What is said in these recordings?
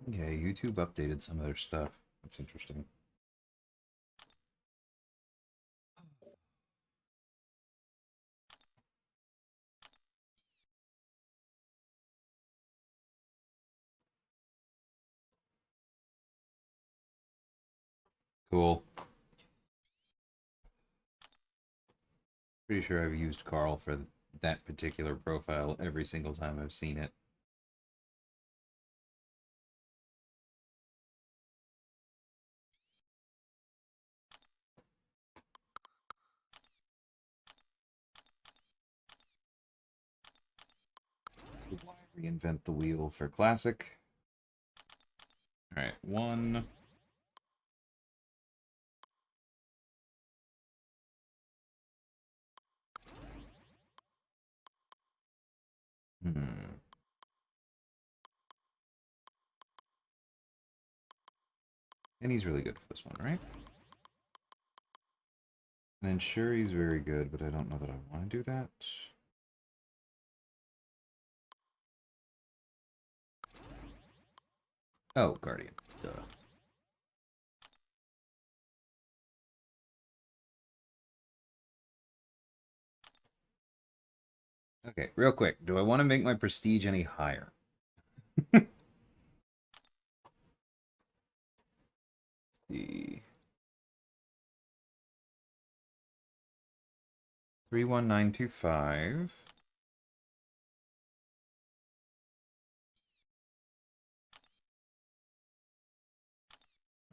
Yeah, YouTube updated some of their stuff. That's interesting. Cool. Pretty sure I've used Carl for that particular profile every single time I've seen it. So why reinvent the wheel for classic? All right, one. Hmm. And he's really good for this one, right? And then sure, he's very good, but I don't know that I want to do that. Oh, Guardian. Duh. Okay, real quick. Do I want to make my prestige any higher? See. 31925.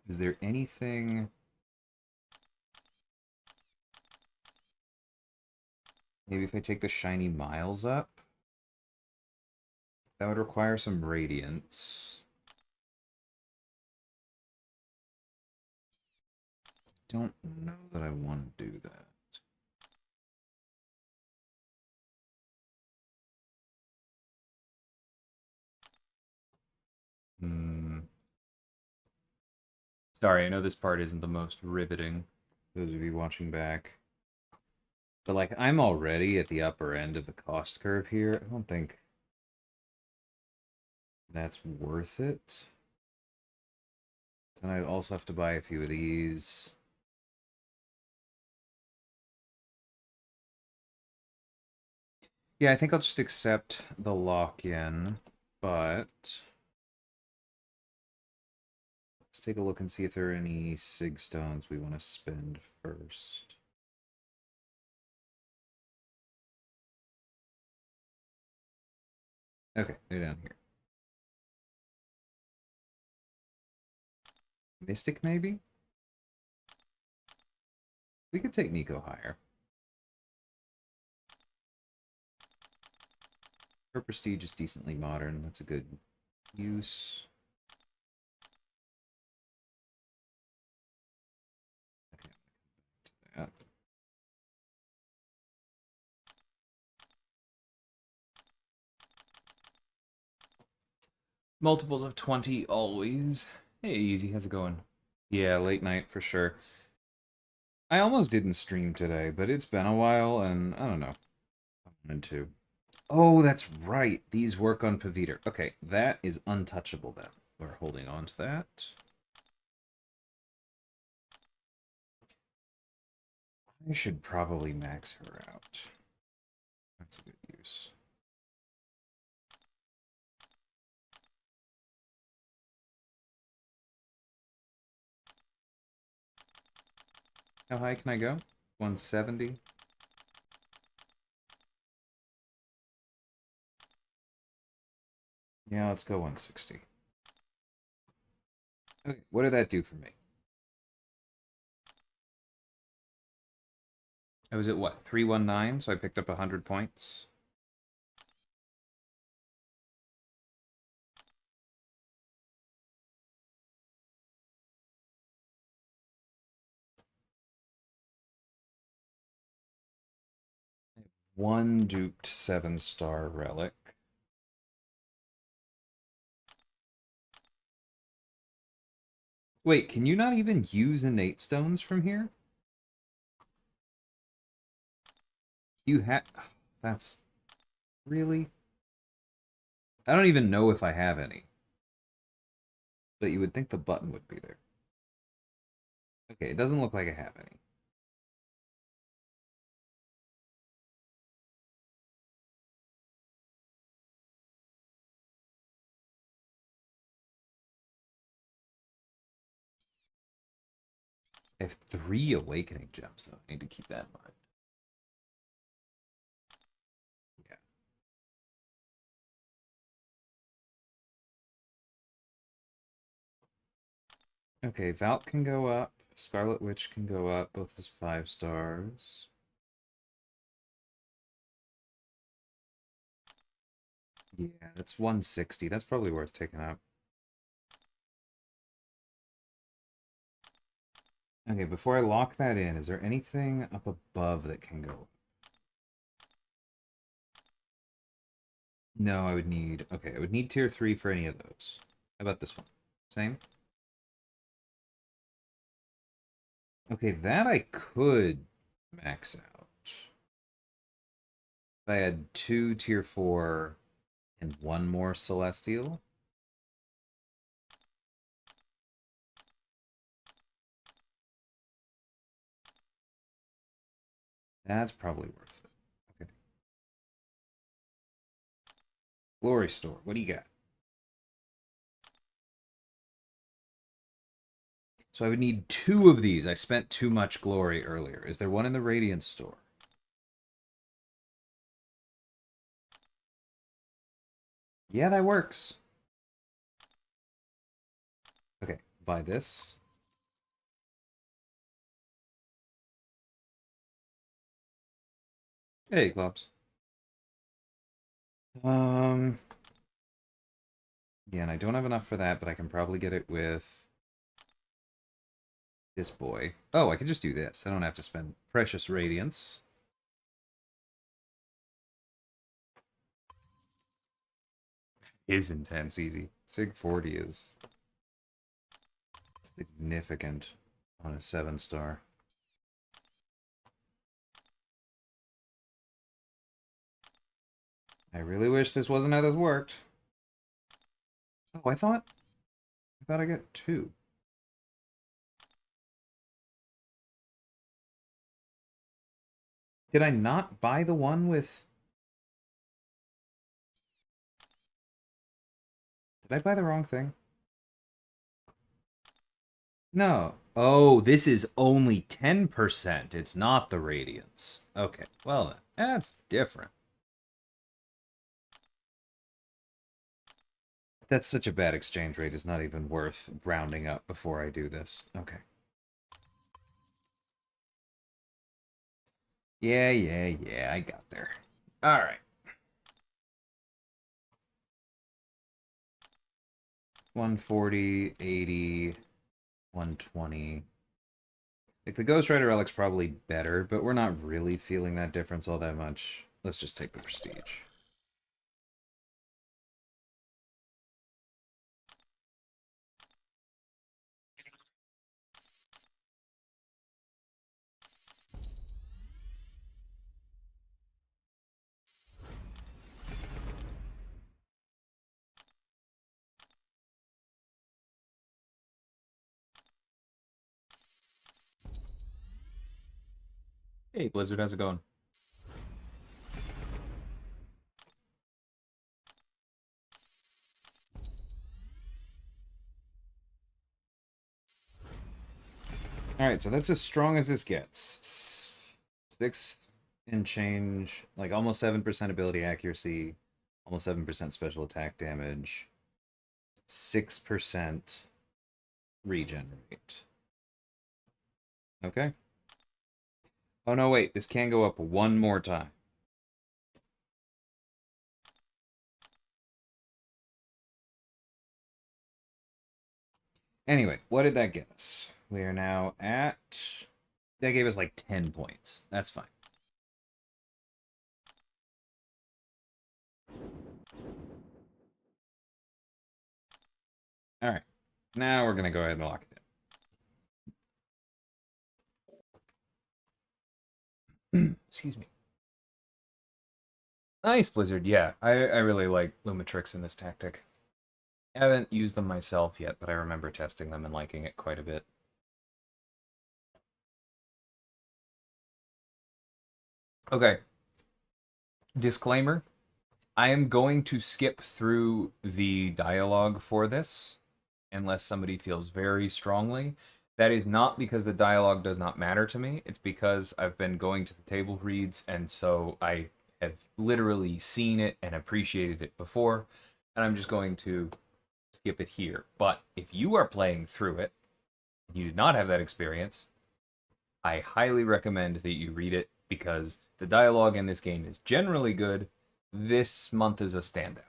Is there anything... Maybe if I take the shiny miles up? That would require some radiance. Don't know that I want to do that. Hmm. Sorry, I know this part isn't the most riveting. Those of you watching back. But, like, I'm already at the upper end of the cost curve here. I don't think that's worth it. Then I'd also have to buy a few of these. Yeah, I think I'll just accept the lock-in, but let's take a look and see if there are any Sig Stones we want to spend first. Okay, they're down here. Mystic, maybe? We could take Nico higher. Her prestige is decently modern. That's a good use. Okay, to that. Multiples of 20 always. Hey, Easy, how's it going? Yeah, late night for sure. I almost didn't stream today, but it's been a while, and I don't know. I wanted to. Oh, that's right. These work on Paviter. Okay, that is untouchable then. We're holding on to that. I should probably max her out. That's a good use. How high can I go? 170? Yeah, let's go 160. Okay, what did that do for me? I was at what? 319, so I picked up 100 points. One duped 7-star relic. Wait, can you not even use innate stones from here? You have... That's... Really? I don't even know if I have any. But you would think the button would be there. Okay, it doesn't look like I have any. I have 3 awakening gems, though. I need to keep that in mind. Yeah. Okay, Valk can go up. Scarlet Witch can go up. Both as 5 stars. Yeah, that's 160. That's probably worth taking out. Okay, before I lock that in, is there anything up above that can go? No, I would need... Okay, I would need tier 3 for any of those. How about this one? Same? Okay, that I could max out. If I had 2 tier 4 and 1 more Celestial. That's probably worth it. Okay. Glory Store, what do you got? So I would need 2 of these. I spent too much glory earlier. Is there one in the Radiance Store? Yeah, that works. Okay, buy this. Hey, Glops. Um, yeah, and I don't have enough for that, but I can probably get it with this boy. Oh, I can just do this. I don't have to spend precious radiance. Is intense easy. Sig 40 is significant on a 7 star. I really wish this wasn't how this worked. Oh, I thought I got 2. Did I not buy the one with... Did I buy the wrong thing? No. Oh, this is only 10%. It's not the radiance. Okay, well then. That's different. That's such a bad exchange rate. It's not even worth rounding up before I do this. Okay. Yeah, I got there. Alright. 140, 80, 120. Like, the Ghost Rider Relic's probably better, but we're not really feeling that difference all that much. Let's just take the Prestige. Hey, Blizzard, how's it going? Alright, so that's as strong as this gets. 6 and change, like almost 7% ability accuracy, almost 7% special attack damage, 6% regen rate. Okay. Oh no, wait, this can go up one more time. Anyway, what did that get us? We are now at... That gave us like 10 points. That's fine. Alright. Now we're going to go ahead and lock it in. Excuse me. Nice, Blizzard. Yeah, I really like Lumitrix in this tactic. I haven't used them myself yet, but I remember testing them and liking it quite a bit. Okay. Disclaimer. I am going to skip through the dialogue for this unless somebody feels very strongly. That is not because the dialogue does not matter to me. It's because I've been going to the table reads, and so I have literally seen it and appreciated it before, and I'm just going to skip it here. But if you are playing through it, and you did not have that experience, I highly recommend that you read it because the dialogue in this game is generally good. This month is a standout.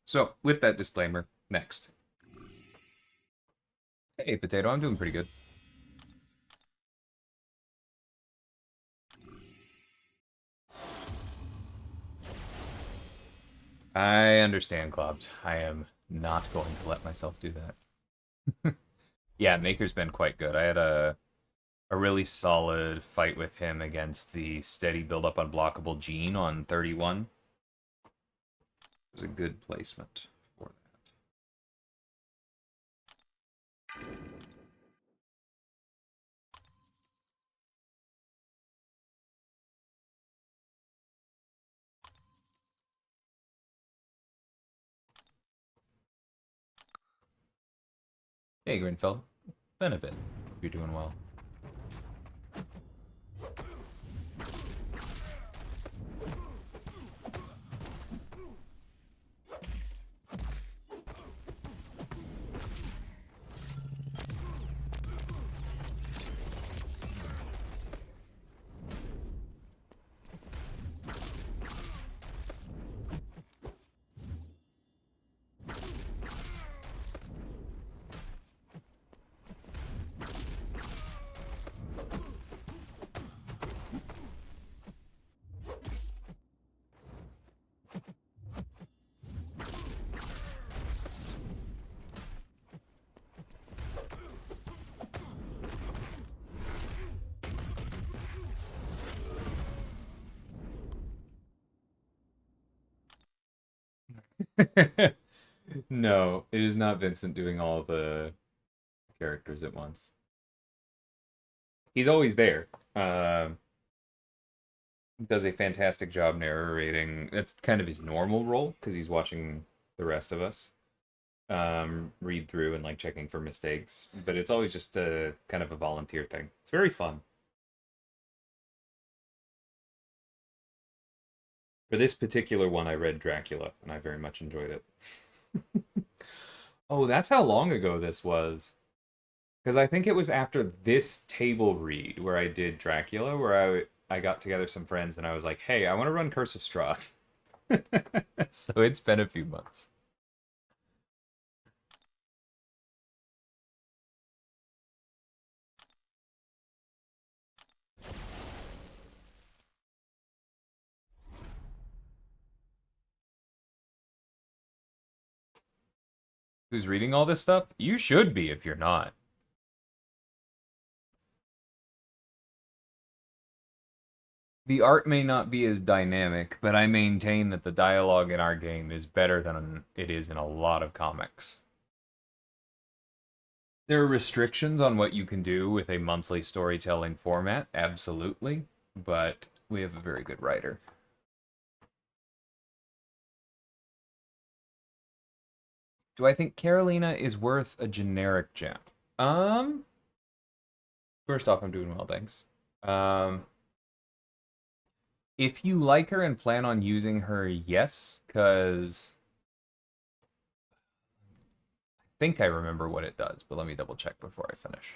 So, with that disclaimer, next. Hey, Potato, I'm doing pretty good. I understand, Clobbs. I am not going to let myself do that. Yeah, Maker's been quite good. I had a really solid fight with him against the steady build-up unblockable Gene on 31. It was a good placement for that. Hey, Grinfeld. Been a bit. Hope you're doing well. No, it is not Vincent doing all the characters at once. He's always there. Does a fantastic job narrating. That's kind of his normal role because he's watching the rest of us read through and like checking for mistakes. But it's always just a kind of a volunteer thing. It's very fun. For this particular one, I read Dracula and I very much enjoyed it. Oh, that's how long ago this was. Because I think it was after this table read where I did Dracula, where I got together some friends and I was like, hey, I want to run Curse of Strahd. So it's been a few months. Who's reading all this stuff? You should be if you're not. The art may not be as dynamic, but I maintain that the dialogue in our game is better than it is in a lot of comics. There are restrictions on what you can do with a monthly storytelling format, absolutely, but we have a very good writer. Do I think Carolina is worth a generic gem? Um, First off, I'm doing well, thanks. Um, if you like her and plan on using her, yes, because I think I remember what it does, but let me double check before I finish.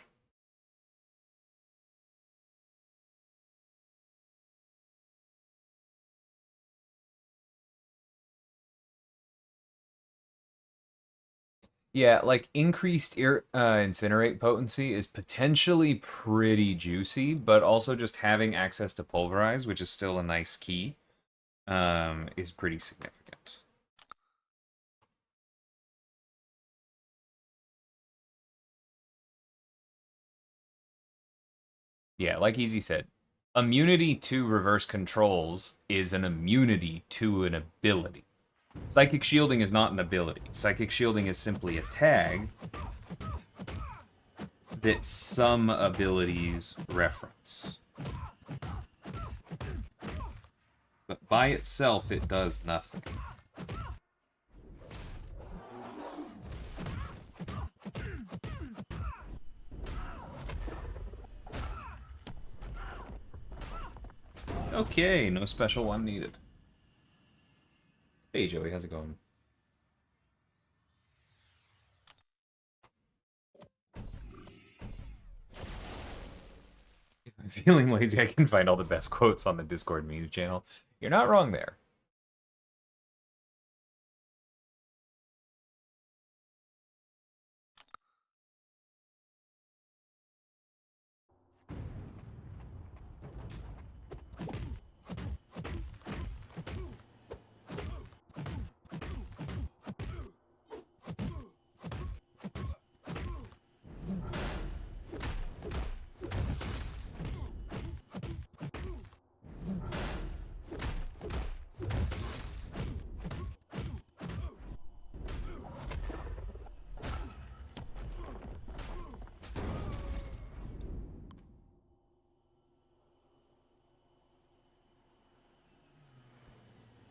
Yeah, like increased incinerate potency is potentially pretty juicy, but also just having access to pulverize, which is still a nice key, is pretty significant. Yeah, like Easy said, immunity to reverse controls is an immunity to an ability. Psychic Shielding is not an ability. Psychic Shielding is simply a tag that some abilities reference. But by itself, it does nothing. Okay, no special one needed. Hey, Joey, how's it going? If I'm feeling lazy, I can find all the best quotes on the Discord memes channel. You're not wrong there.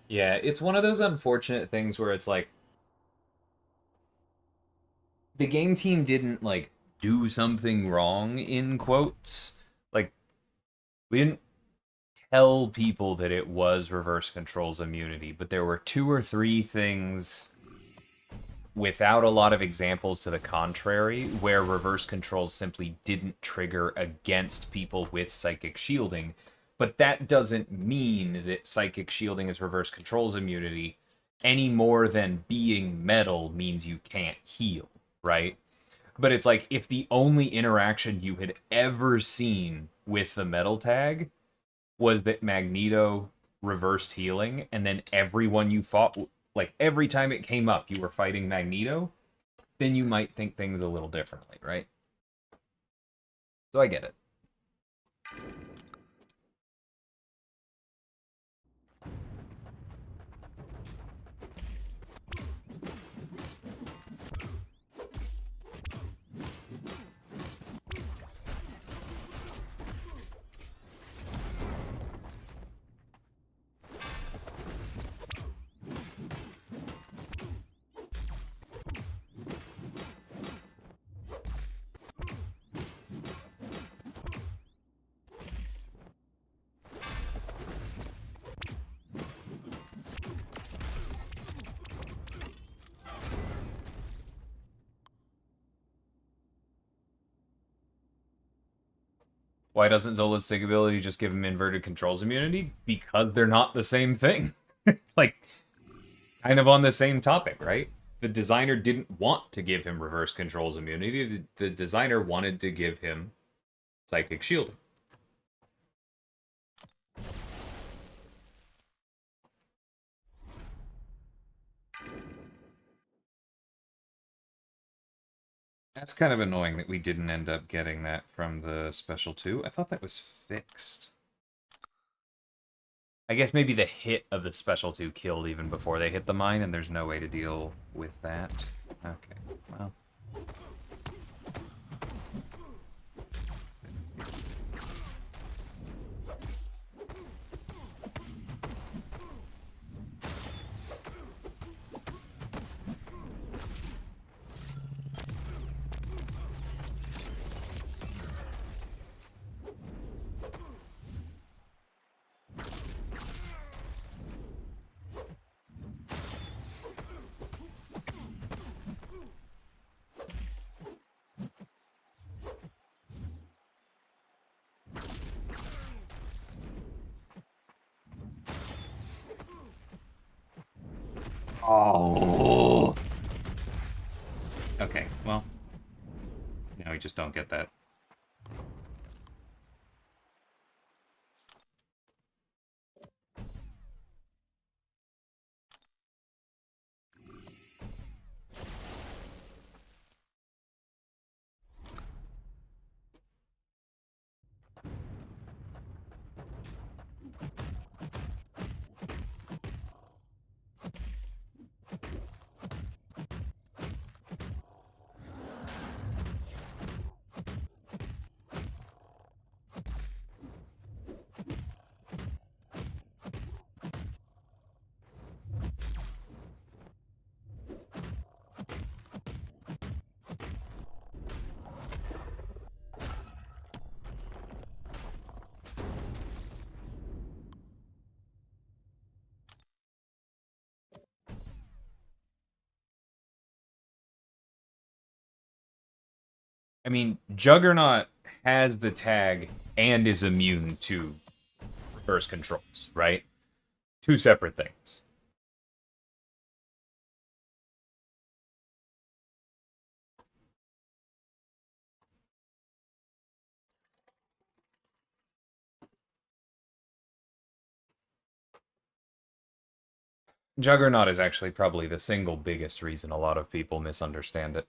Yeah, it's one of those unfortunate things where it's like the game team didn't like do something wrong in quotes. Like we didn't tell people that it was reverse controls immunity, but there were two or three things without a lot of examples to the contrary where reverse controls simply didn't trigger against people with psychic shielding. But that doesn't mean that psychic shielding is reverse controls immunity any more than being metal means you can't heal, right? But it's like if the only interaction you had ever seen with the metal tag was that Magneto reversed healing, and then everyone you fought, like every time it came up, you were fighting Magneto, then you might think things a little differently, right? So I get it. Why doesn't Zola's sig ability just give him inverted controls immunity? Because they're not the same thing. Like, kind of on the same topic, right? The designer didn't want to give him reverse controls immunity. The designer wanted to give him psychic shielding. That's kind of annoying that we didn't end up getting that from the Special 2. I thought that was fixed. I guess maybe the hit of the Special 2 killed even before they hit the mine, and there's no way to deal with that. Okay, well. Oh. Okay, well. Now we just don't get that. I mean, Juggernaut has the tag and is immune to reverse controls, right? Two separate things. Juggernaut is actually probably the single biggest reason a lot of people misunderstand it.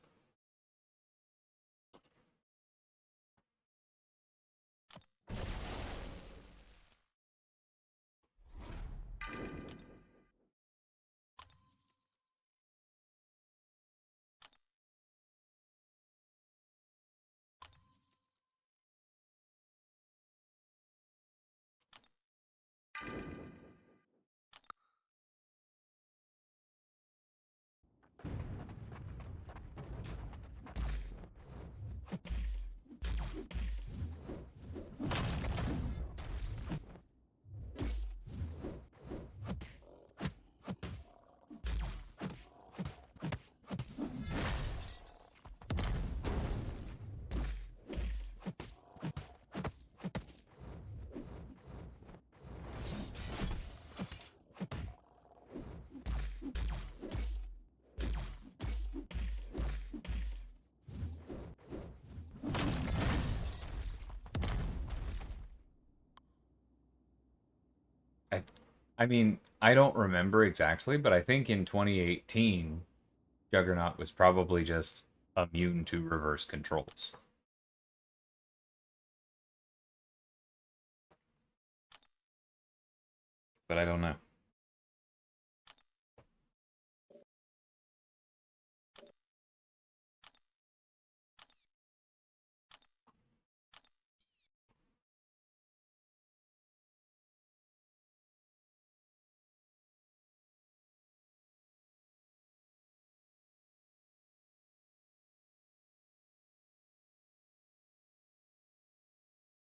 I, I mean, I don't remember exactly, but I think in 2018, Juggernaut was probably just immune to reverse controls. But I don't know.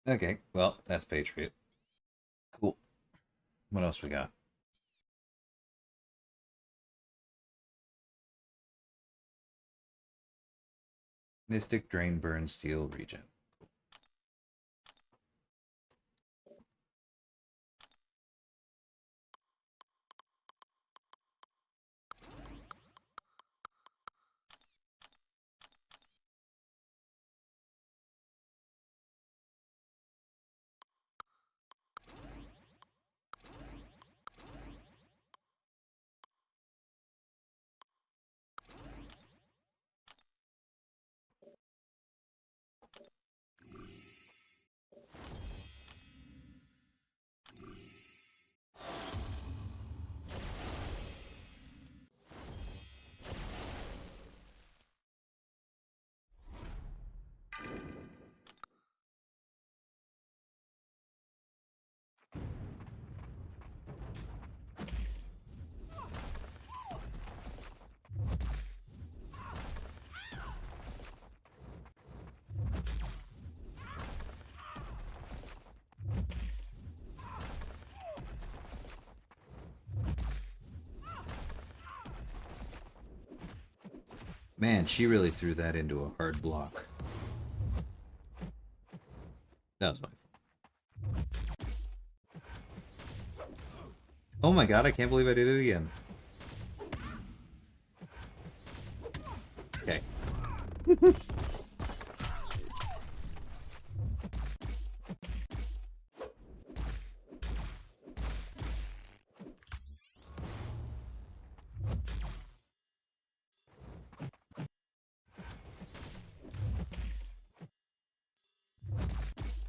Okay, well, that's Patriot. Cool. What else we got? Mystic, Drain, Burn, Steel, Regen. Man, she really threw that into a hard block. That was my fault. Oh my god, I can't believe I did it again. Okay.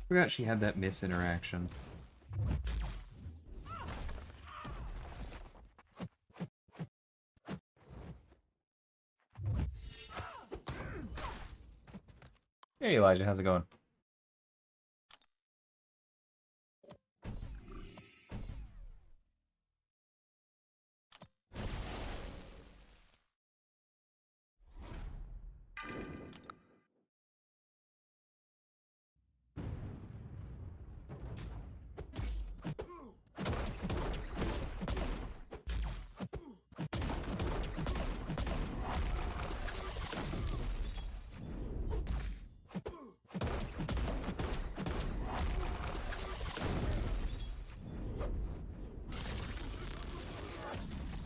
Forgot she had that miss interaction. Hey Elijah, how's it going?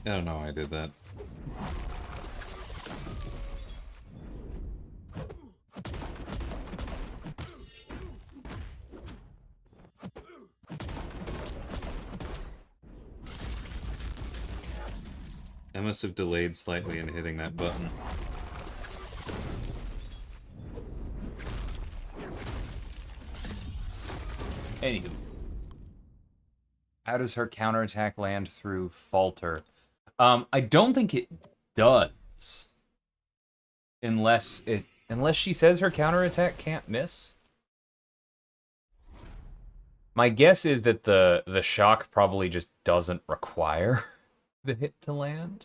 I don't know why I did that. I must have delayed slightly in hitting that button. Anywho. How does her counterattack land through Falter? I don't think it does. Unless she says her counterattack can't miss. My guess is that the shock probably just doesn't require the hit to land.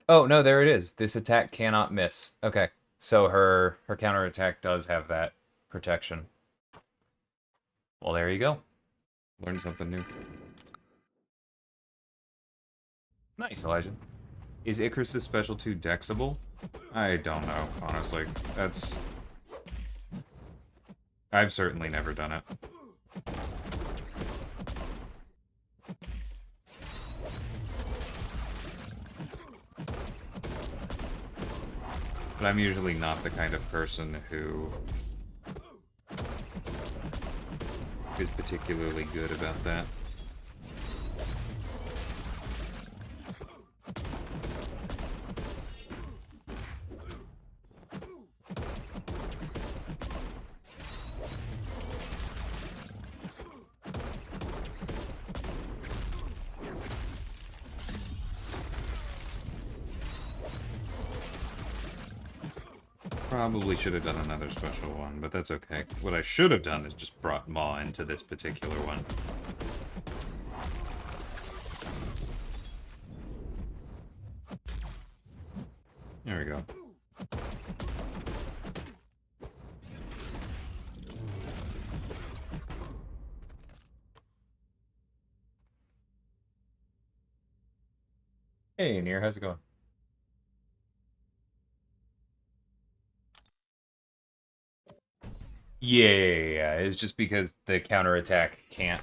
Oh, no, there it is. This attack cannot miss. Okay. So her counterattack does have that protection. Well, there you go. Learn something new. Nice, Elijah. Is Icarus' special 2 dexable? I don't know, honestly. That's... I've certainly never done it. But I'm usually not the kind of person who is particularly good about that. Probably should have done another special one, but that's okay. What I should have done is just brought Maw into this particular one. There we go. Hey, Nier, how's it going? Yeah. It's just because the counterattack can't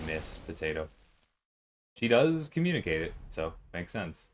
miss Potato. She does communicate it, so makes sense.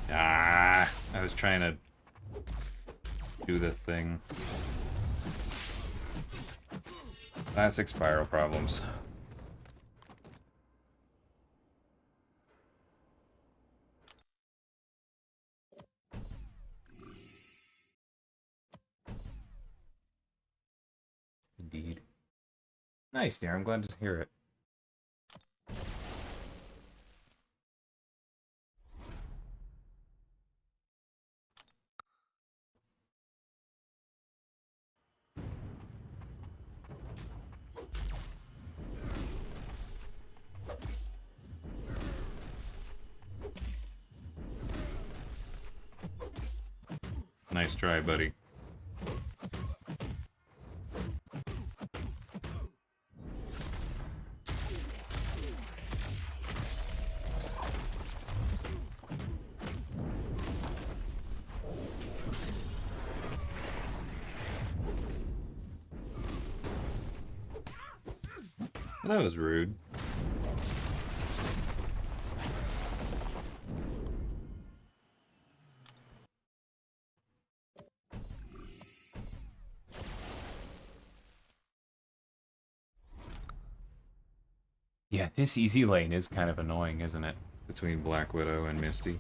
Ah, I was trying to do the thing. Classic spiral problems. Indeed. Nice, Nier. I'm glad to hear it. Nice try, buddy. That was rude. Yeah, this easy lane is kind of annoying, isn't it? Between Black Widow and Misty.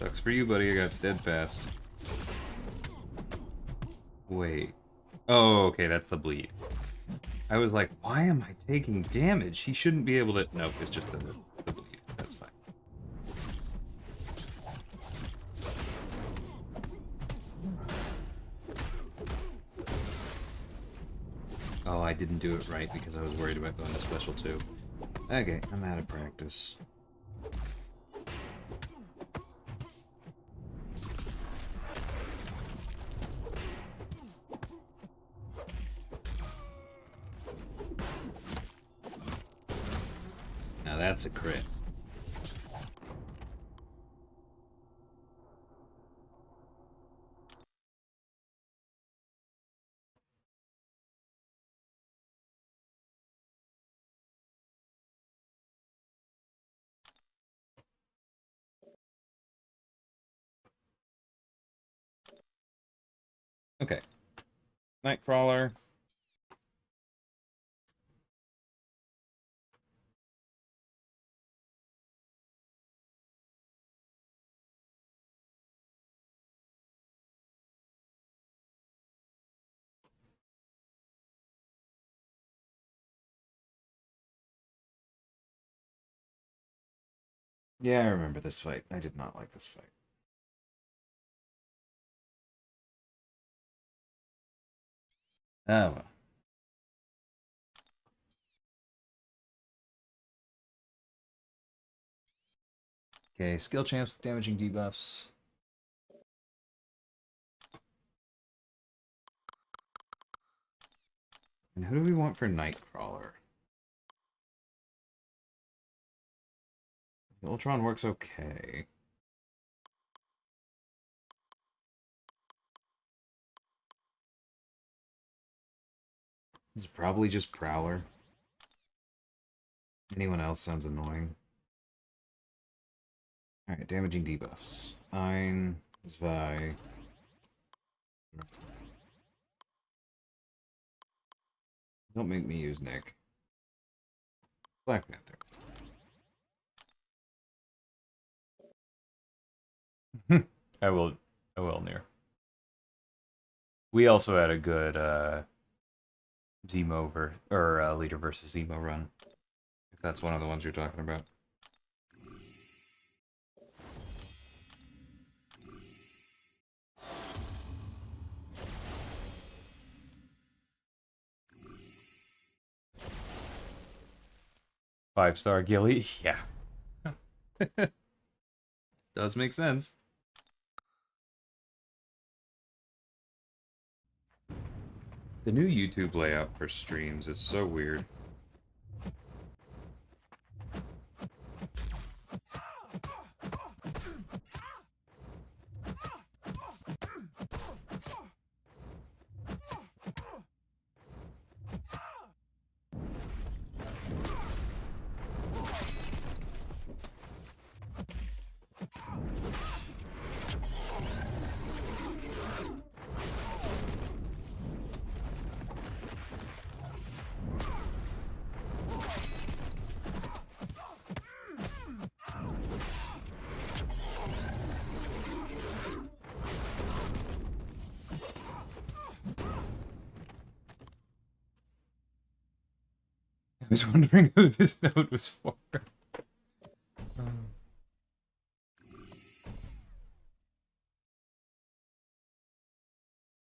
Sucks for you, buddy. I got steadfast. Wait. Oh, okay, that's the bleed. I was like, why am I taking damage? He shouldn't be able to... Nope, it's just the bleed. That's fine. Oh, I didn't do it right because I was worried about going to special 2. Okay, I'm out of practice. Now that's a crit. Okay. Nightcrawler. Yeah, I remember this fight. I did not like this fight. Oh, well. Okay, skill champs with damaging debuffs. And who do we want for Nightcrawler? Ultron works okay. It's probably just Prowler. Anyone else sounds annoying. Alright, damaging debuffs. Ein, Zwei. Don't make me use Nick. Black Panther. I will near. We also had a good Zemo leader versus Zemo run. If that's one of the ones you're talking about. Five-star Gilly, yeah. Does make sense. The new YouTube layout for streams is so weird. I was wondering who this note was for.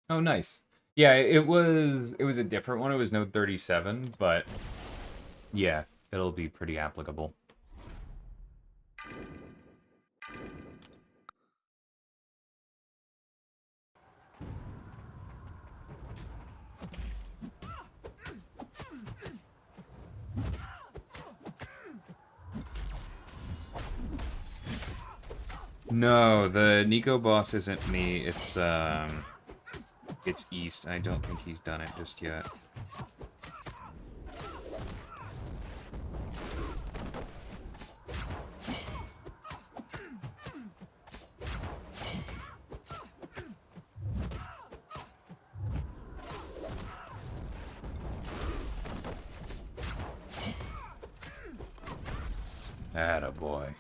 Oh, nice. Yeah, it was a different one. It was Note 37, but yeah, it'll be pretty applicable. No, the Nico boss isn't me. It's East. I don't think he's done it just yet. Attaboy.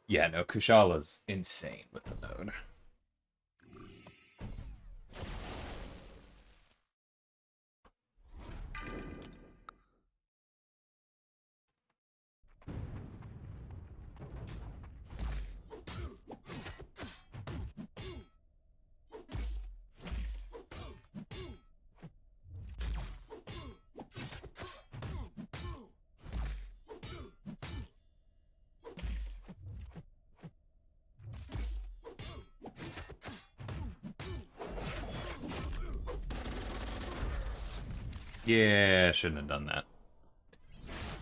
Yeah, no, Kushala insane with the node. Yeah, shouldn't have done that.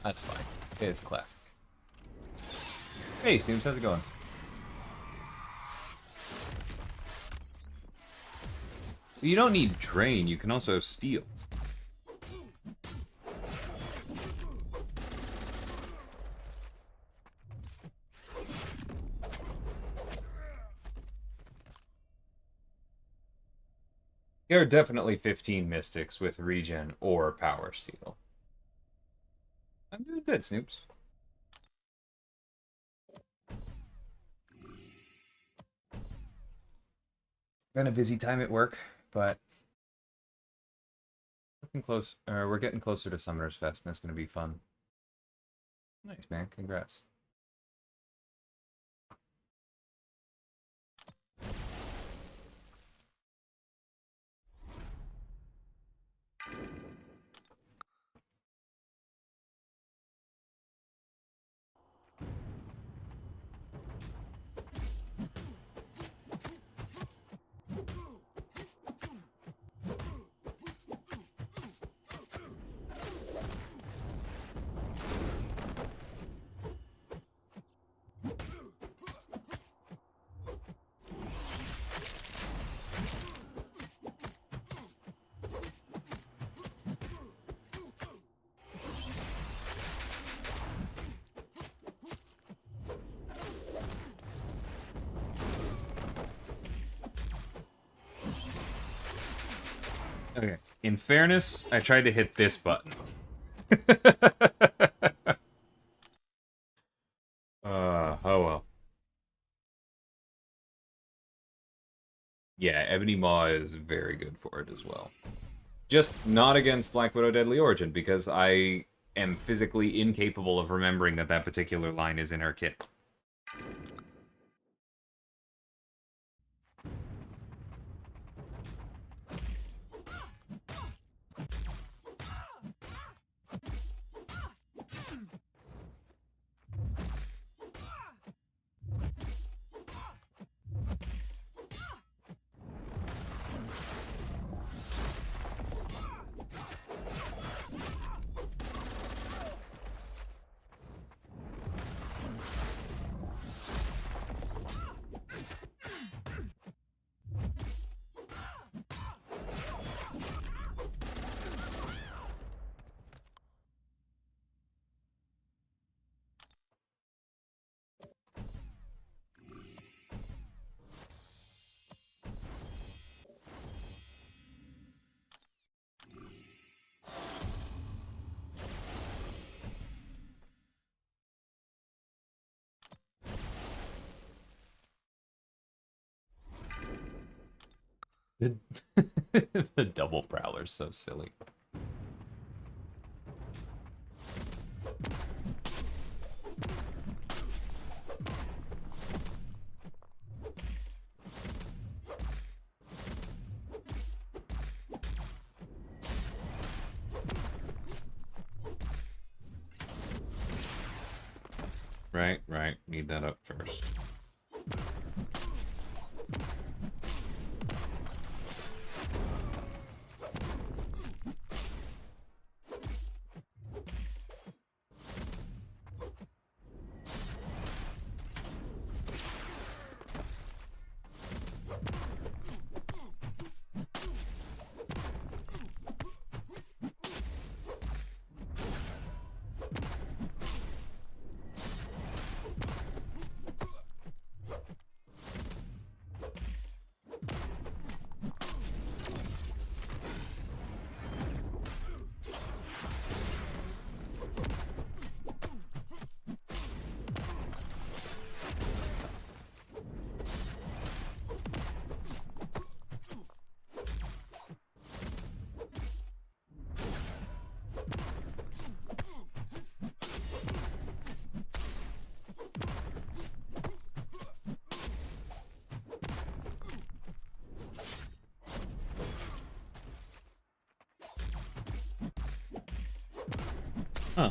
That's fine. It's classic. Hey, Snoops, how's it going? You don't need Drain, you can also have Steel. There are definitely 15 Mystics with Regen or Power Steel. I'm doing good, Snoops. Been a busy time at work, but we're getting closer to Summoners Fest, and it's gonna be fun. Nice, man. Congrats. Okay. In fairness, I tried to hit this button. Oh well. Yeah, Ebony Maw is very good for it as well. Just not against Black Widow Deadly Origin, because I am physically incapable of remembering that that particular line is in her kit. The, the double prowler's so silly. Right. Need that up first. Huh.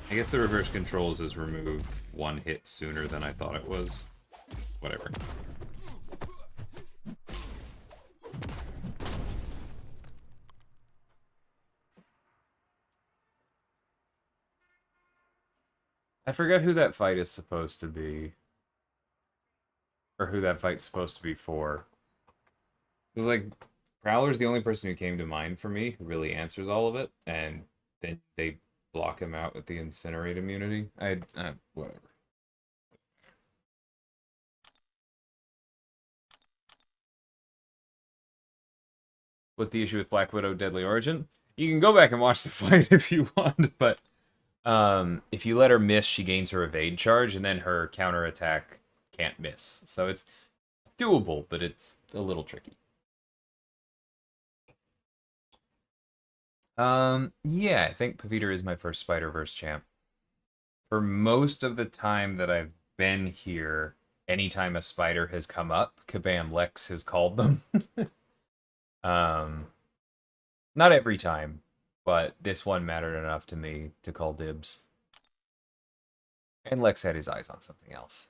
I guess the reverse controls is remove one hit sooner than I thought it was. Whatever. I forget who that fight is supposed to be. Or who that fight's supposed to be for. Because, like, Prowler's the only person who came to mind for me who really answers all of it, and then they block him out with the Incinerate immunity. Whatever. What's the issue with Black Widow Deadly Origin? You can go back and watch the fight if you want, but if you let her miss, she gains her evade charge, and then her counterattack can't miss. So it's doable, but it's a little tricky. Yeah, I think Paviter is my first Spider-Verse champ. For most of the time that I've been here, anytime a spider has come up, Kabam Lex has called them. um, Not every time, but this one mattered enough to me to call dibs. And Lex had his eyes on something else.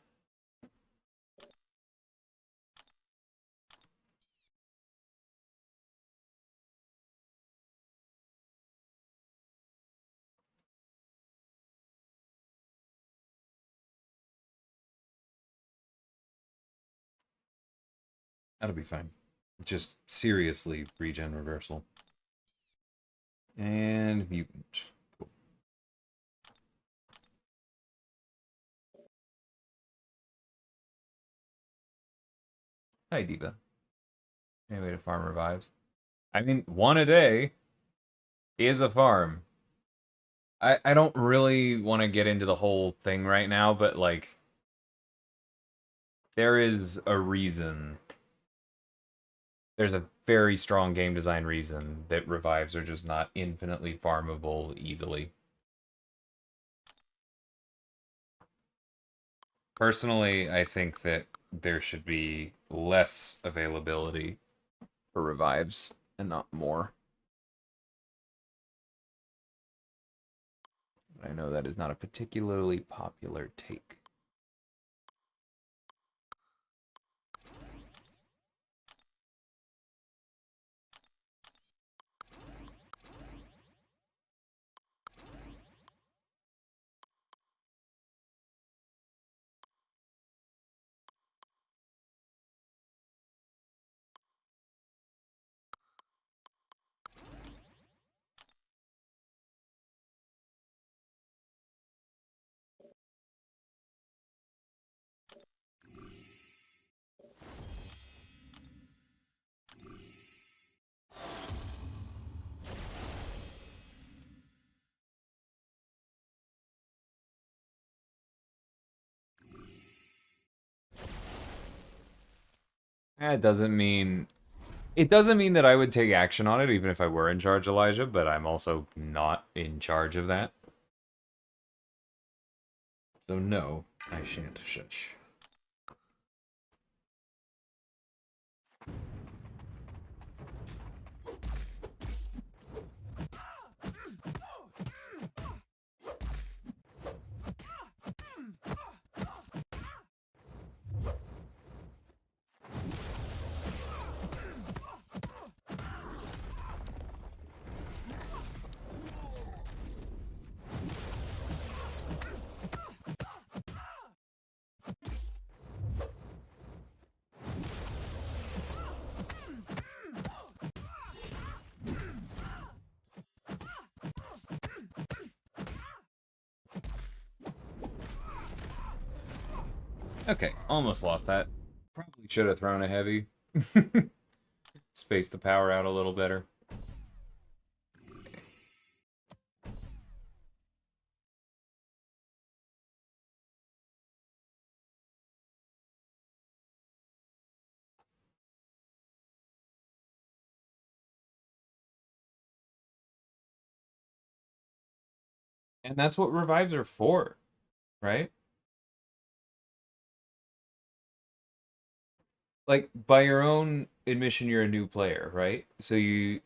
That'll be fine. Just seriously regen reversal. And mutant. Cool. Hi, Diva. Any way to farm revives? I mean, one a day is a farm. I don't really want to get into the whole thing right now, but, like, there is a reason. There's a very strong game design reason that revives are just not infinitely farmable easily. Personally, I think that there should be less availability for revives and not more. I know that is not a particularly popular take. It doesn't mean that I would take action on it even if I were in charge, Elijah, but I'm also not in charge of that. So no, I shan't shush. Okay, almost lost that. Probably should have thrown a heavy. Space the power out a little better. And that's what revives are for, right? Like, by your own admission, you're a new player, right? So you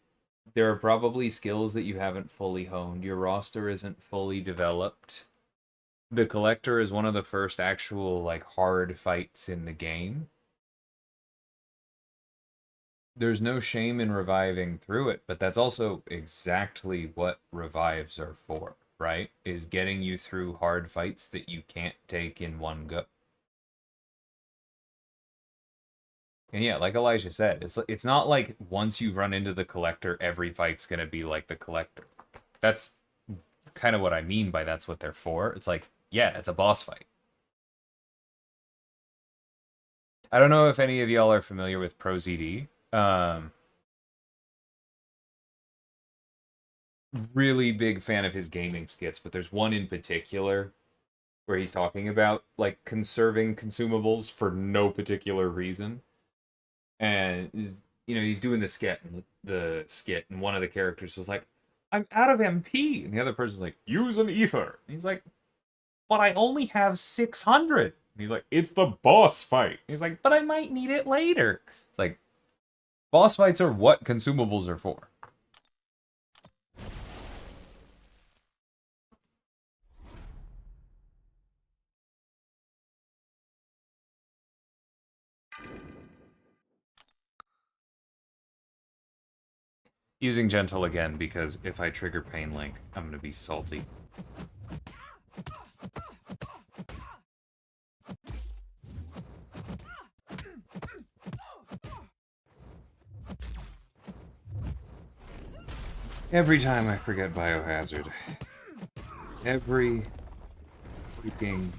There are probably skills that you haven't fully honed. Your roster isn't fully developed. The collector is one of the first actual like hard fights in the game. There's no shame in reviving through it, but that's also exactly what revives are for, right? Is getting you through hard fights that you can't take in one go. And yeah, like Elijah said, it's not like once you run into the collector, every fight's gonna be like the collector. That's kind of what I mean by that's what they're for. It's like, yeah, it's a boss fight. I don't know if any of y'all are familiar with ProZD. Really big fan of his gaming skits, but there's one in particular where he's talking about like conserving consumables for no particular reason, and he's doing the skit, and one of the characters is like, "I'm out of MP," and the other person's like, "Use an ether." And he's like, "But I only have 600." And he's like, "It's the boss fight." And he's like, "But I might need it later." It's like boss fights are what consumables are for. Using gentle again because if I trigger pain link, I'm gonna be salty. Every time I forget Biohazard. Every freaking...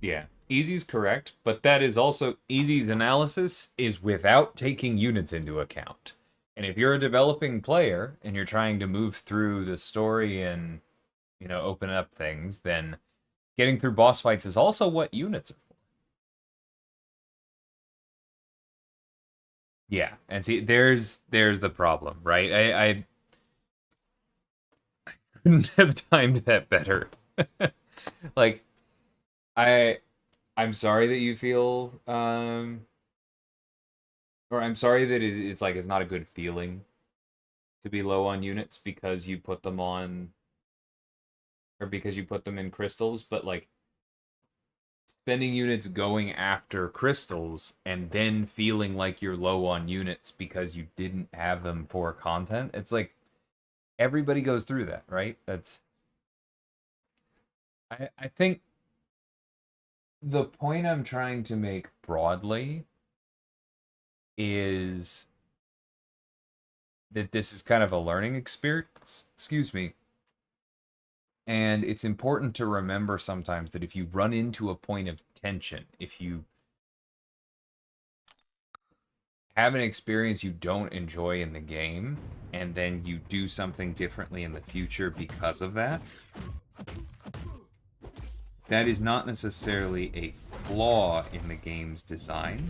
Yeah, Easy's correct, but that is also Easy's analysis is without taking units into account. And if you're a developing player and you're trying to move through the story and, open up things, then getting through boss fights is also what units are for. Yeah, and see, there's the problem, right? I couldn't have timed that better. Like, I I'm sorry that you feel or I'm sorry that it's like it's not a good feeling to be low on units because you put them on or because you put them in crystals, but like spending units going after crystals and then feeling like you're low on units because you didn't have them for content. It's like everybody goes through that, right? That's I think the point I'm trying to make broadly is that this is kind of a learning experience. Excuse me. And it's important to remember sometimes that if you run into a point of tension, if you have an experience you don't enjoy in the game, and then you do something differently in the future because of that, that is not necessarily a flaw in the game's design.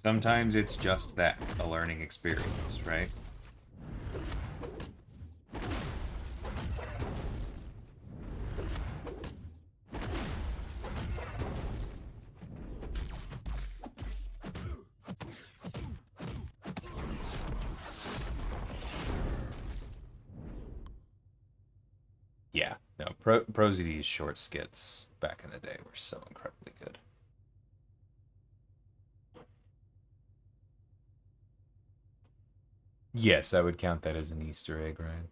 Sometimes it's just that, a learning experience, right? Yeah, no, ProZD's short skits back in the day were so incredibly good. Yes, I would count that as an Easter egg, right?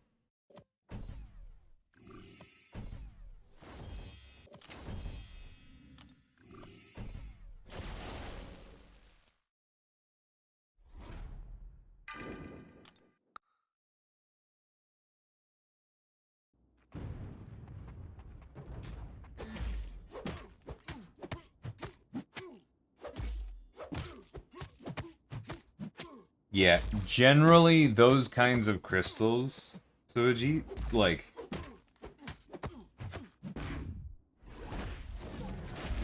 Yeah, generally those kinds of crystals, Suji, like...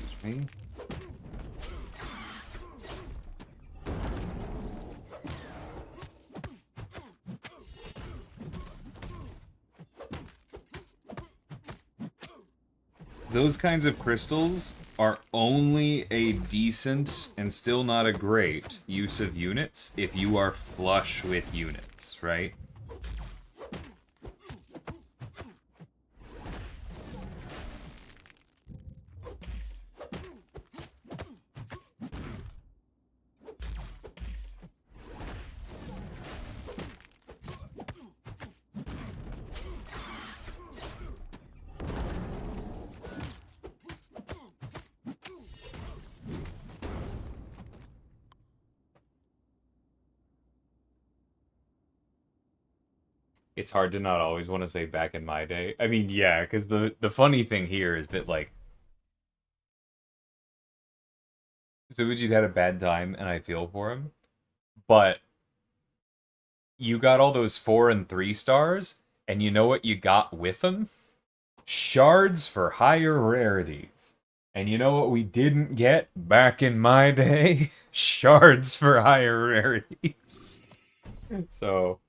Excuse me. Those kinds of crystals are only a decent and still not a great use of units if you are flush with units, right? It's hard to not always want to say back in my day. I mean, yeah, because the funny thing here is that, like, Suiji'd had a bad time, and I feel for him, but you got all those 4 and 3 stars, and you know what you got with them? Shards for higher rarities. And you know what we didn't get back in my day? Shards for higher rarities. So,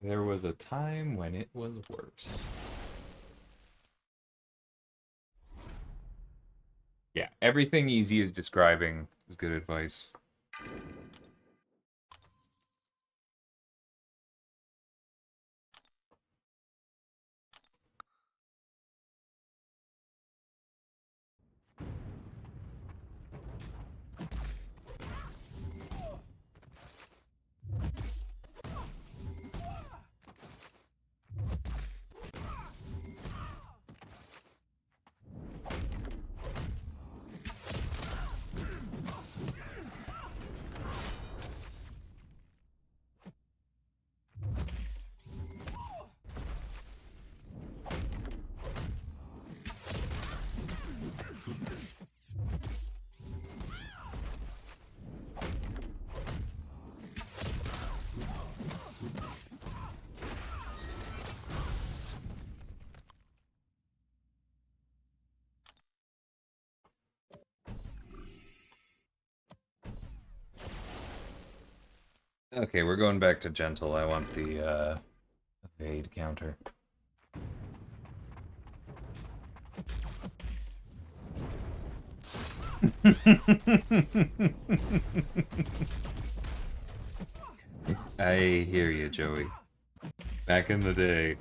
there was a time when it was worse. Yeah, everything Easy is describing is good advice. Okay, we're going back to gentle. I want the evade counter. I hear you, Joey. Back in the day.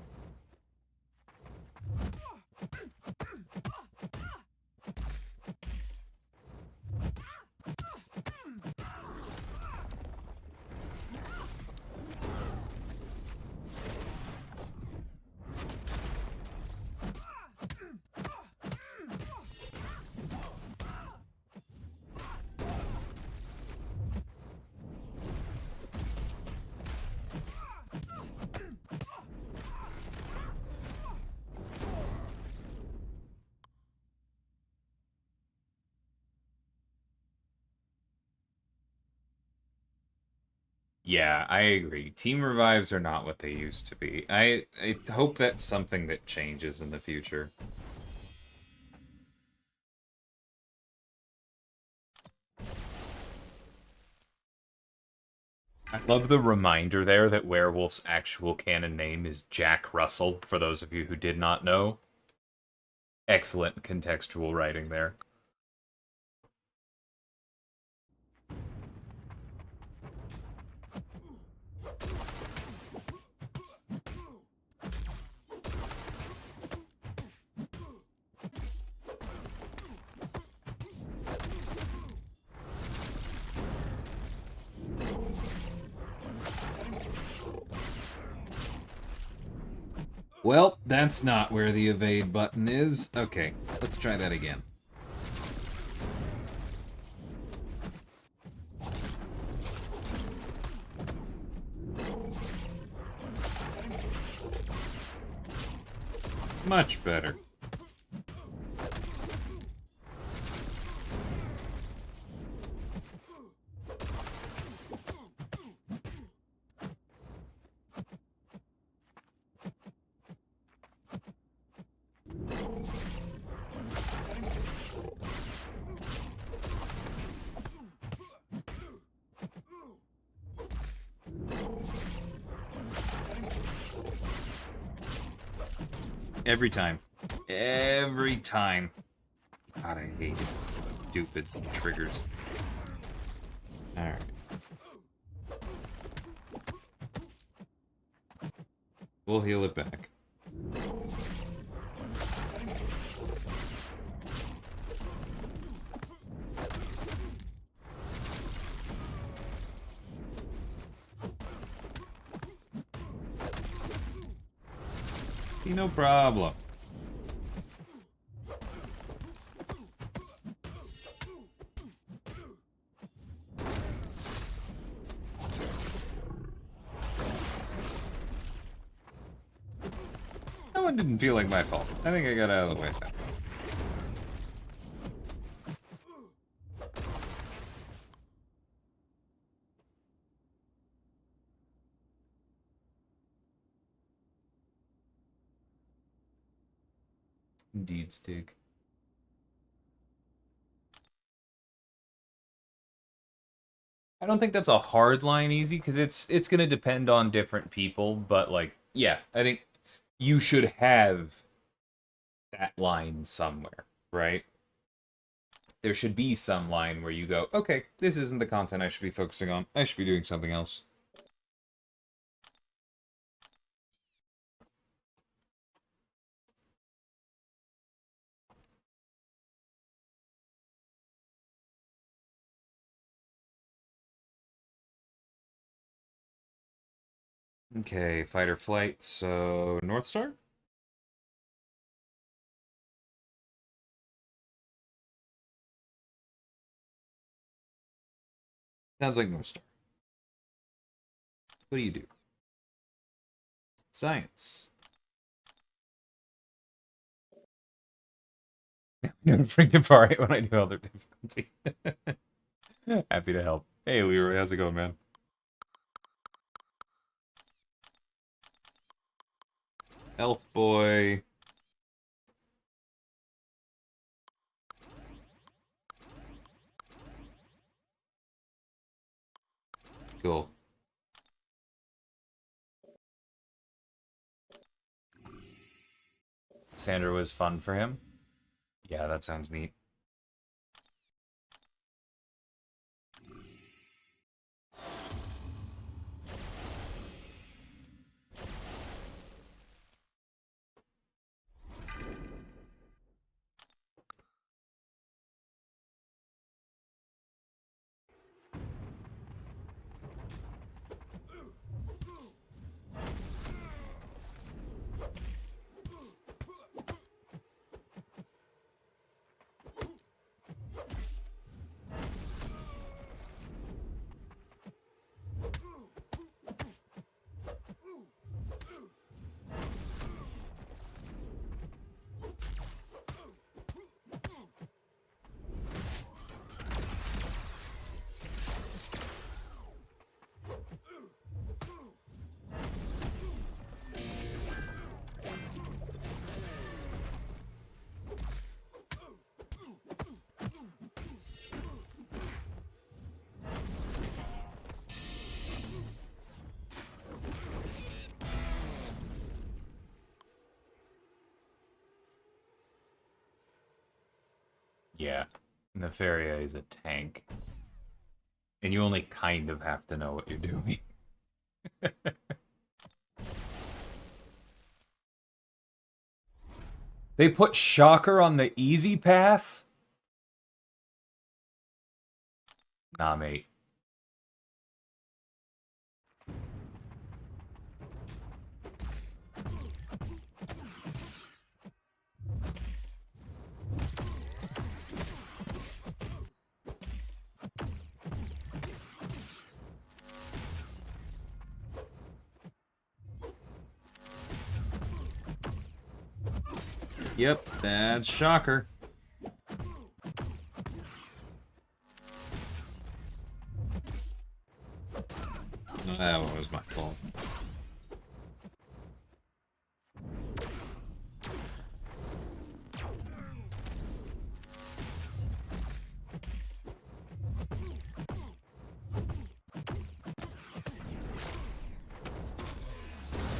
Yeah, I agree. Team revives are not what they used to be. I hope that's something that changes in the future. I love the reminder there that Werewolf's actual canon name is Jack Russell, for those of you who did not know. Excellent contextual writing there. Well, that's not where the evade button is. Okay, let's try that again. Much better. Every time. Every time. God, I hate his stupid triggers. Alright. We'll heal it back. No problem. That one didn't feel like my fault. I think I got out of the way though. Indeed, Stig. I don't think that's a hard line easy, because it's gonna depend on different people, but like, yeah, I think you should have that line somewhere, right? There should be some line where you go, okay, this isn't the content I should be focusing on. I should be doing something else. Okay, fight or flight, so North Star? Sounds like North Star. What do you do? Science. Bring it apart when I do other difficulty. Happy to help. Hey Leroy, how's it going, man? Elf boy. Cool. Sandra was fun for him? Yeah, that sounds neat. Yeah. Nefaria is a tank. And you only kind of have to know what you're doing. They put Shocker on the easy path? Nah, mate. Yep, that's Shocker. That one was my fault.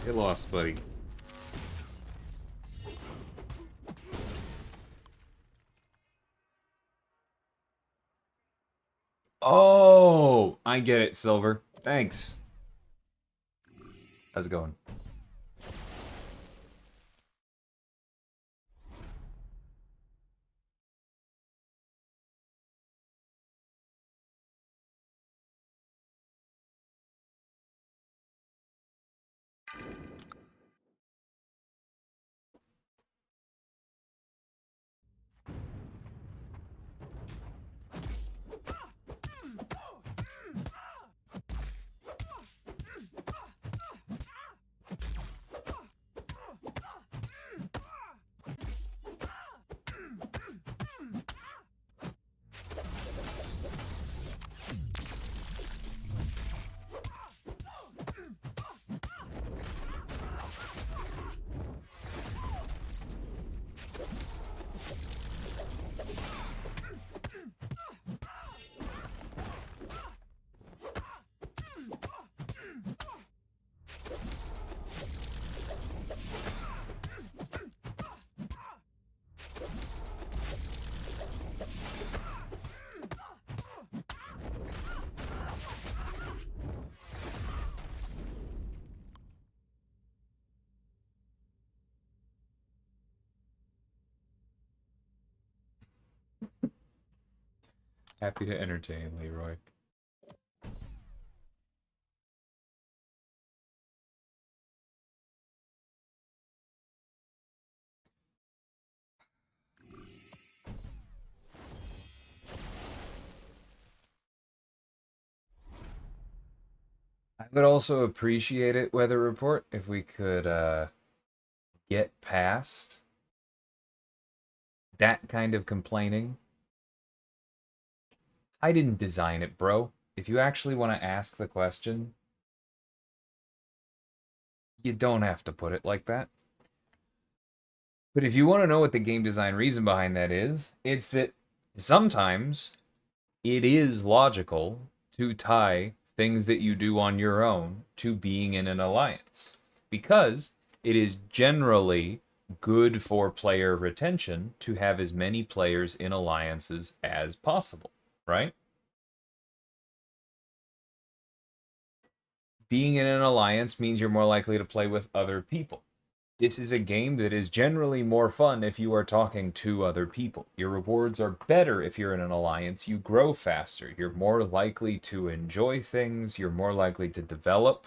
Get lost, buddy. Oh, I get it, Silver. Thanks. How's it going? Happy to entertain, Leroy. I would also appreciate it, Weather Report, if we could get past that kind of complaining. I didn't design it, bro. If you actually want to ask the question, you don't have to put it like that. But if you want to know what the game design reason behind that is, it's that sometimes it is logical to tie things that you do on your own to being in an alliance, because it is generally good for player retention to have as many players in alliances as possible, right? Being in an alliance means you're more likely to play with other people. This is a game that is generally more fun if you are talking to other people. Your rewards are better if you're in an alliance. You grow faster. You're more likely to enjoy things. You're more likely to develop.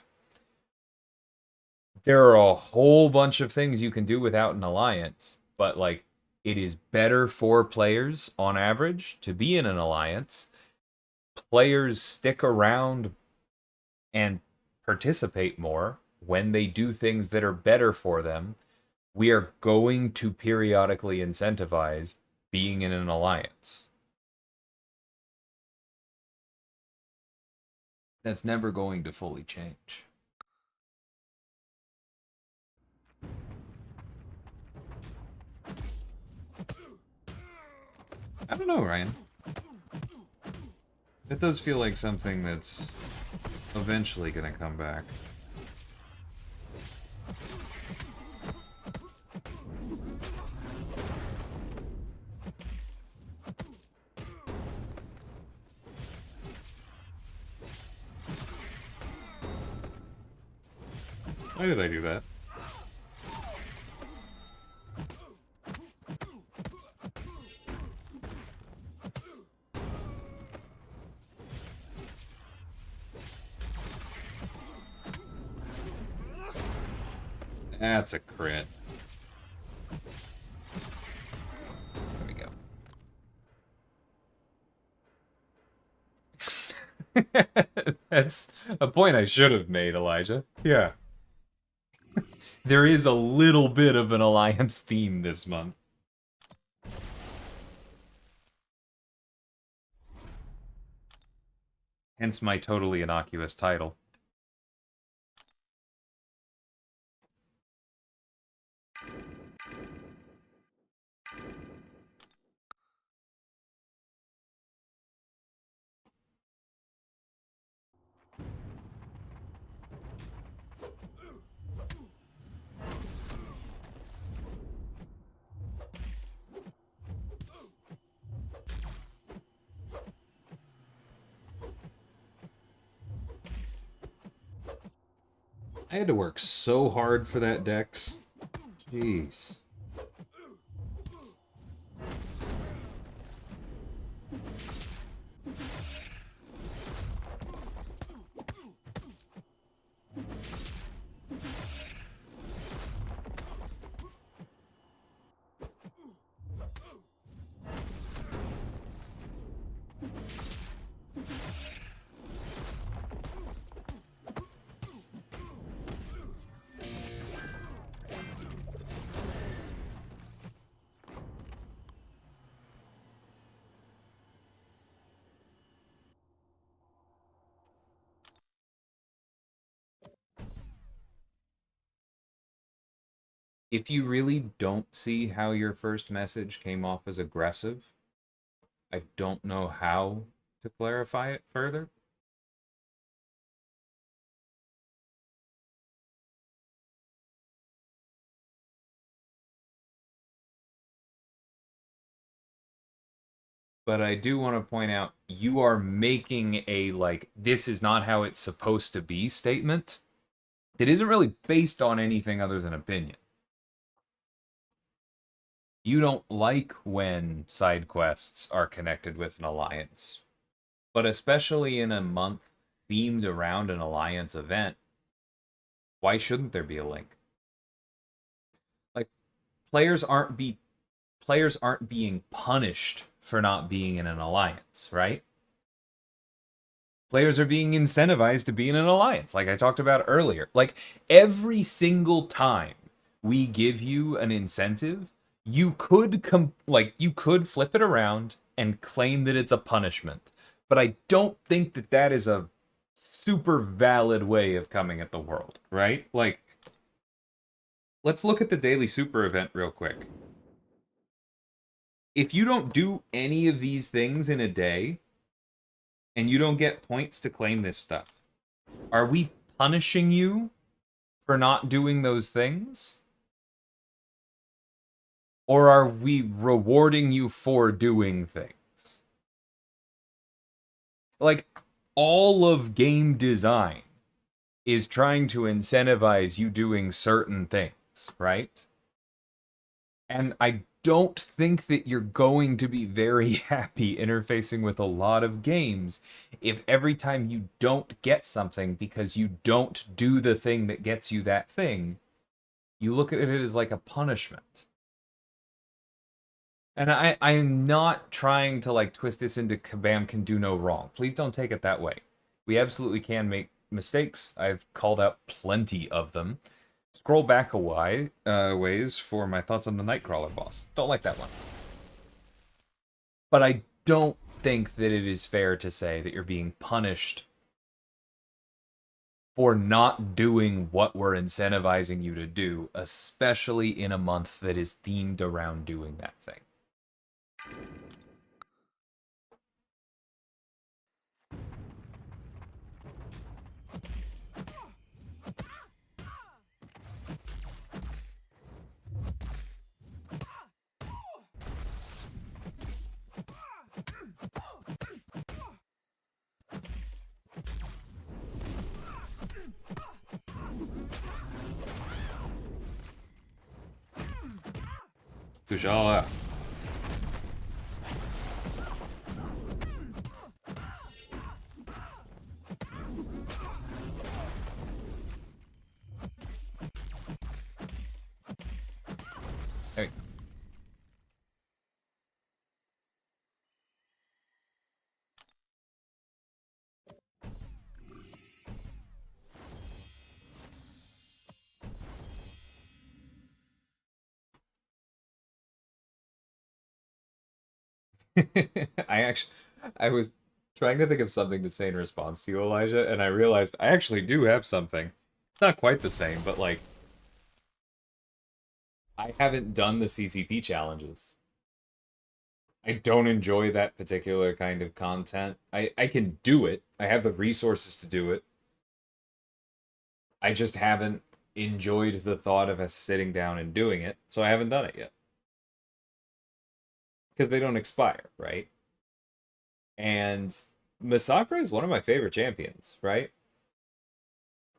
There are a whole bunch of things you can do without an alliance, but like it is better for players on average to be in an alliance. Players stick around and participate more when they do things that are better for them. We are going to periodically incentivize being in an alliance. That's never going to fully change. I don't know, Ryan. It does feel like something that's eventually gonna come back. Why did I do that? That's a crit. There we go. That's a point I should have made, Elijah. Yeah. There is a little bit of an alliance theme this month. Hence my totally innocuous title. I had to work so hard for that Dex. Jeez. If you really don't see how your first message came off as aggressive, I don't know how to clarify it further. But I do want to point out you are making a, like, this is not how it's supposed to be statement that isn't really based on anything other than opinion. You don't like when side quests are connected with an alliance, but especially in a month themed around an alliance event, why shouldn't there be a link? Like, players aren't be players aren't being punished for not being in an alliance, right? Players are being incentivized to be in an alliance, like I talked about earlier. Like, every single time we give you an incentive, you could flip it around and claim that it's a punishment. But I don't think that that is a super valid way of coming at the world, right? Like, let's look at the daily super event real quick. If you don't do any of these things in a day and you don't get points to claim this stuff, are we punishing you for not doing those things? Or are we rewarding you for doing things? Like, all of game design is trying to incentivize you doing certain things, right? And I don't think that you're going to be very happy interfacing with a lot of games if every time you don't get something because you don't do the thing that gets you that thing, you look at it as like a punishment. And I'm not trying to like twist this into Kabam can do no wrong. Please don't take it that way. We absolutely can make mistakes. I've called out plenty of them. Scroll back a ways for my thoughts on the Nightcrawler boss. Don't like that one. But I don't think that it is fair to say that you're being punished for not doing what we're incentivizing you to do, especially in a month that is themed around doing that thing. Kushala. Hey. I was trying to think of something to say in response to you, Elijah, and I realized I actually do have something. It's not quite the same, but like, I haven't done the CCP challenges. I don't enjoy that particular kind of content. I can do it. I have the resources to do it. I just haven't enjoyed the thought of us sitting down and doing it, so I haven't done it yet. Because they don't expire, right? And Masakra is one of my favorite champions, right?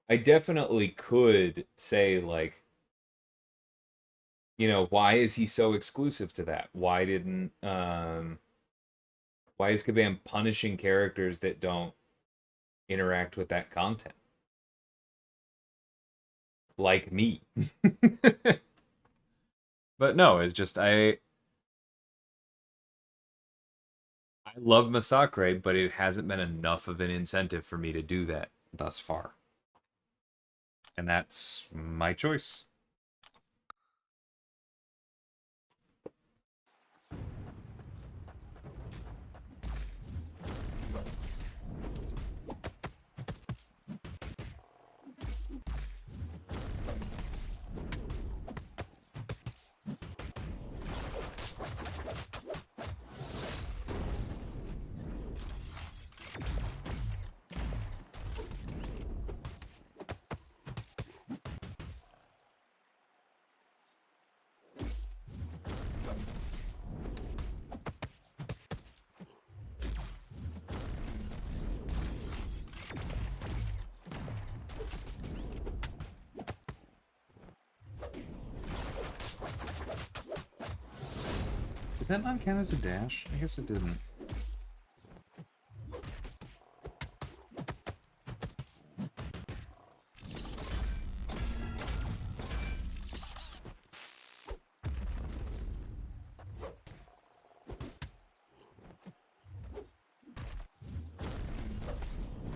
I definitely could say, like, you know, why is he so exclusive to that? Why is Kabam punishing characters that don't interact with that content? Like me. But no, it's just I love Massacre, but it hasn't been enough of an incentive for me to do that thus far. And that's my choice. Did that not count as a dash? I guess it didn't.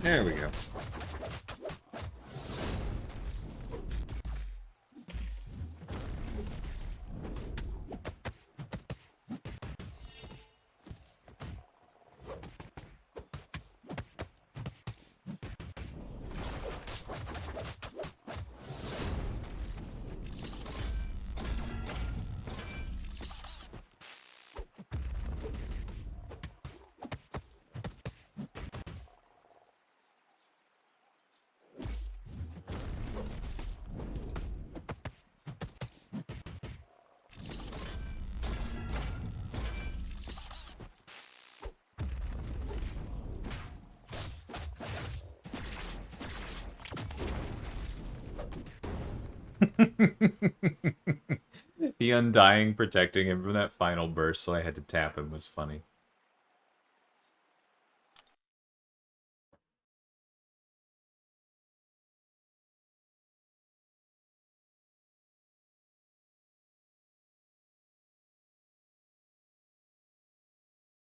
There we go. The Undying protecting him from that final burst, so I had to tap him, was funny.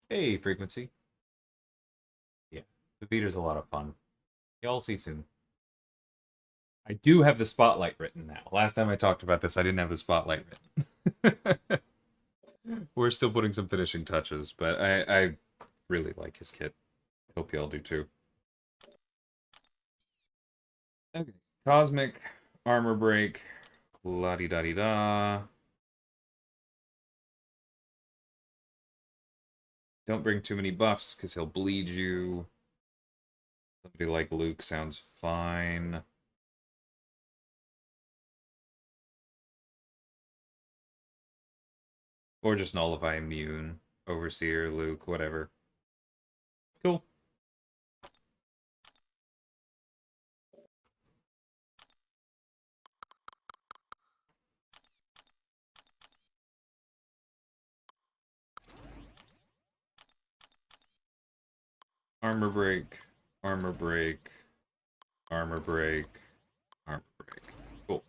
Hey, Frequency. Yeah, the beater's a lot of fun. Y'all see soon. I do have the spotlight written now. Last time I talked about this, I didn't have the spotlight written. We're still putting some finishing touches, but I really like his kit. Hope y'all do too. Okay. Cosmic, Armor Break, la-di-da-di-da. Don't bring too many buffs, because he'll bleed you. Somebody like Luke sounds fine. Or just nullify immune. Overseer, Luke, whatever. Cool. Armor break, armor break, armor break, armor break. Cool.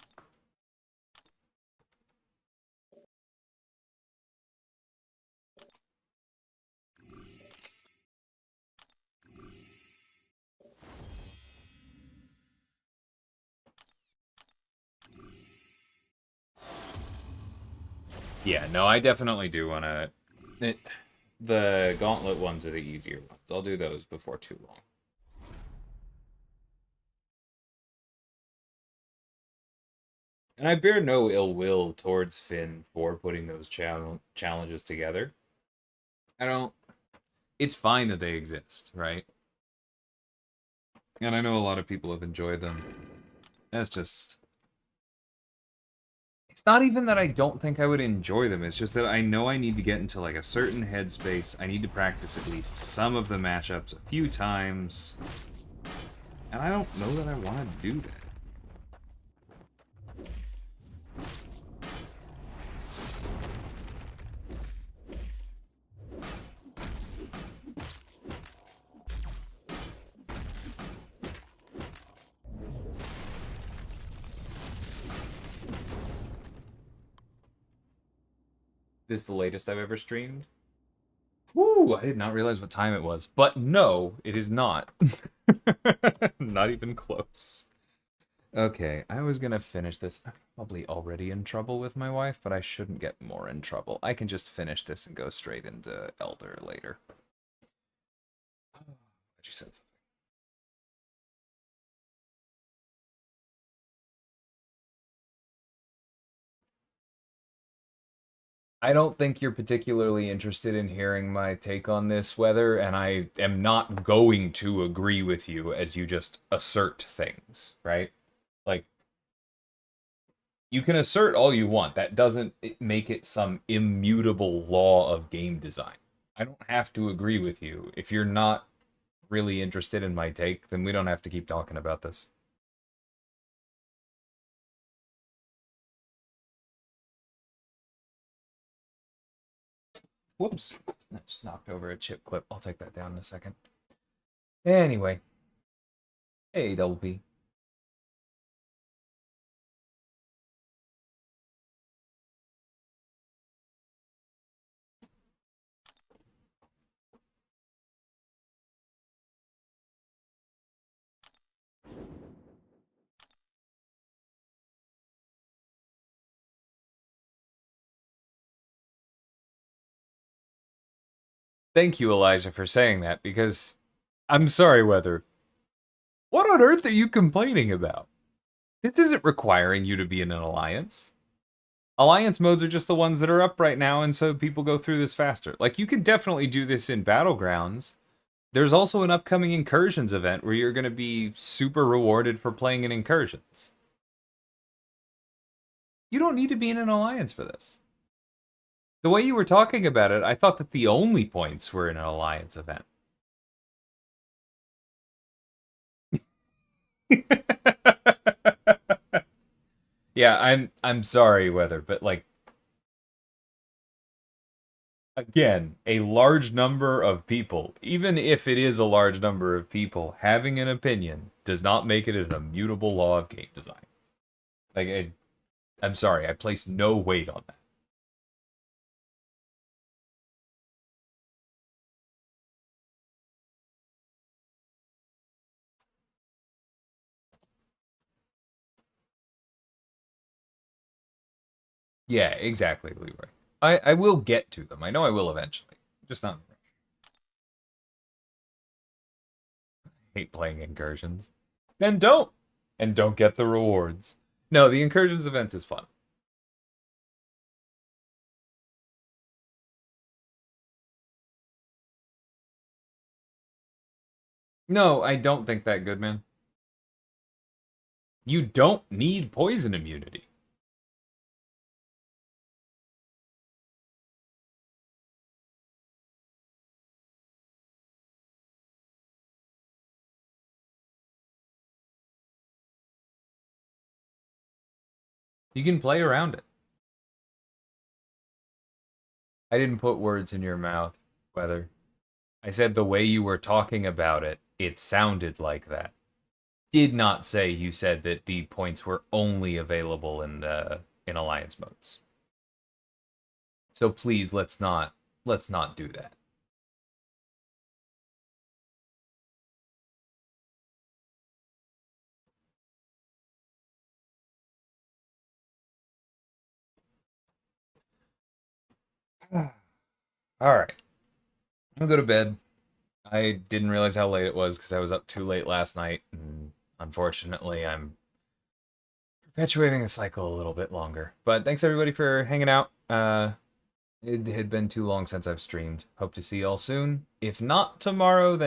Yeah, no, I definitely do want to... The gauntlet ones are the easier ones. I'll do those before too long. And I bear no ill will towards Finn for putting those challenges together. I don't... It's fine that they exist, right? And I know a lot of people have enjoyed them. That's just... It's not even that I don't think I would enjoy them, it's just that I know I need to get into like a certain headspace. I need to practice at least some of the matchups a few times. And I don't know that I want to do that. this the latest I've ever streamed? Woo! I did not realize what time it was. But no, it is not. Not even close. Okay, I was gonna finish this. I'm probably already in trouble with my wife, but I shouldn't get more in trouble. I can just finish this and go straight into Elder later. She said something. I don't think you're particularly interested in hearing my take on this, Weather, and I am not going to agree with you as you just assert things, right? Like, you can assert all you want. That doesn't make it some immutable law of game design. I don't have to agree with you. If you're not really interested in my take, then we don't have to keep talking about this. Whoops. I just knocked over a chip clip. I'll take that down in a second. Anyway. Hey, Double P. Thank you, Elijah, for saying that, because I'm sorry, Weather. What on earth are you complaining about? This isn't requiring you to be in an alliance. Alliance modes are just the ones that are up right now, and so people go through this faster. Like, you could definitely do this in Battlegrounds. There's also an upcoming Incursions event where you're going to be super rewarded for playing in Incursions. You don't need to be in an alliance for this. The way you were talking about it, I thought that the only points were in an alliance event. Yeah, I'm sorry, Weather, but like, again, a large number of people, even if it is a large number of people, having an opinion does not make it an immutable law of game design. Like, I'm sorry, I place no weight on that. Yeah, exactly, Leroy. I will get to them. I know I will eventually. Just not. Hate playing incursions. Then don't. And don't get the rewards. No, the incursions event is fun. No, I don't think that, good man. You don't need poison immunity. You can play around it. I didn't put words in your mouth, Weather. I said the way you were talking about it, it sounded like that. Did not say you said that the points were only available in alliance modes. So please let's not do that. All right. I'm gonna go to bed. I didn't realize how late it was because I was up too late last night, and unfortunately, I'm perpetuating the cycle a little bit longer. But thanks everybody for hanging out. It had been too long since I've streamed. Hope to see y'all soon. If not tomorrow, then